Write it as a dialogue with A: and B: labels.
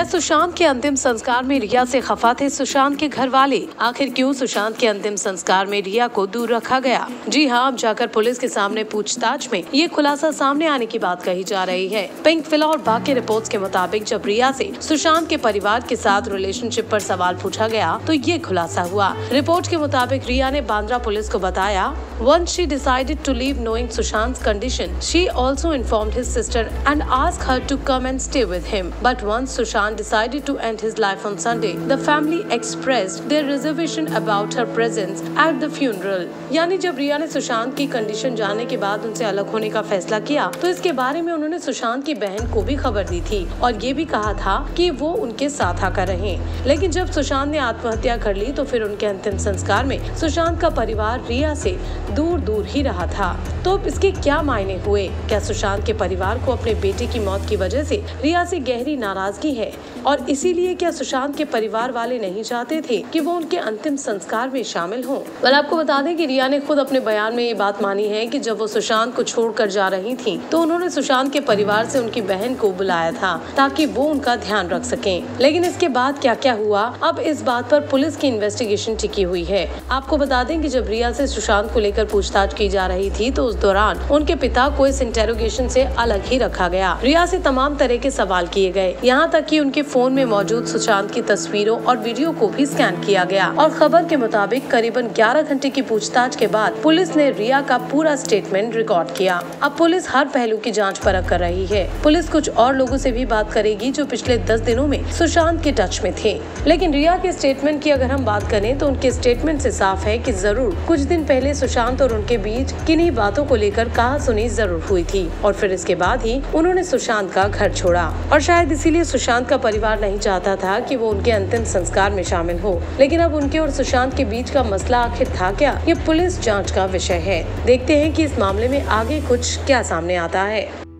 A: क्या सुशांत के अंतिम संस्कार में रिया से खफा थे सुशांत के घर वाले? आखिर क्यों सुशांत के अंतिम संस्कार में रिया को दूर रखा गया? जी हाँ, अब जाकर पुलिस के सामने पूछताछ में ये खुलासा सामने आने की बात कही जा रही है। पिंक विला और बाकी रिपोर्ट्स के मुताबिक जब रिया से सुशांत के परिवार के साथ रिलेशनशिप पर सवाल पूछा गया तो ये खुलासा हुआ। रिपोर्ट के मुताबिक रिया ने बांद्रा पुलिस को बताया, once she decided to leave knowing Sushant's condition, she also informed his sister and asked her to come and stay with him. But once Sushant decided to end his life on Sunday, the family expressed their reservation about her presence at the funeral. यानी जब रिया ने सुशांत की condition जानने के बाद उनसे अलग होने का फैसला किया तो इसके बारे में उन्होंने सुशांत की बहन को भी खबर दी थी और ये भी कहा था कि वो उनके साथ आकर रहें। लेकिन जब सुशांत ने आत्महत्या कर ली तो फिर उनके अंतिम संस्कार में सुशांत का परिवार रिया से दूर दूर ही रहा था। तो इसके क्या मायने हुए? क्या सुशांत के परिवार को अपने बेटे की मौत की वजह से रिया से गहरी नाराजगी है और इसीलिए क्या सुशांत के परिवार वाले नहीं चाहते थे कि वो उनके अंतिम संस्कार में शामिल हों? आपको बता दें कि रिया ने खुद अपने बयान में ये बात मानी है कि जब वो सुशांत को छोड़कर जा रही थी तो उन्होंने सुशांत के परिवार से उनकी बहन को बुलाया था ताकि वो उनका ध्यान रख सकें। लेकिन इसके बाद क्या क्या हुआ, अब इस बात पर पुलिस की इन्वेस्टिगेशन टिकी हुई है। आपको बता दें कि जब रिया से सुशांत को लेकर पूछताछ की जा रही थी तो उस दौरान उनके पिता को इस इंटेरोगेशन से अलग ही रखा गया। रिया से तमाम तरह के सवाल किए गए, यहाँ तक कि उनके फोन में मौजूद सुशांत की तस्वीरों और वीडियो को भी स्कैन किया गया। और खबर के मुताबिक करीबन 11 घंटे की पूछताछ के बाद पुलिस ने रिया का पूरा स्टेटमेंट रिकॉर्ड किया। अब पुलिस हर पहलू की जांच परख कर रही है। पुलिस कुछ और लोगों से भी बात करेगी जो पिछले 10 दिनों में सुशांत के टच में थे। लेकिन रिया के स्टेटमेंट की अगर हम बात करें तो उनके स्टेटमेंट से साफ है कि जरूर कुछ दिन पहले सुशांत और उनके बीच किन्हीं बातों को लेकर कहासुनी जरूर हुई थी और फिर इसके बाद ही उन्होंने सुशांत का घर छोड़ा। और शायद इसीलिए सुशांत का परिवार नहीं चाहता था कि वो उनके अंतिम संस्कार में शामिल हो। लेकिन अब उनके और सुशांत के बीच का मसला आखिर था क्या, ये पुलिस जांच का विषय है। देखते हैं कि इस मामले में आगे कुछ क्या सामने आता है।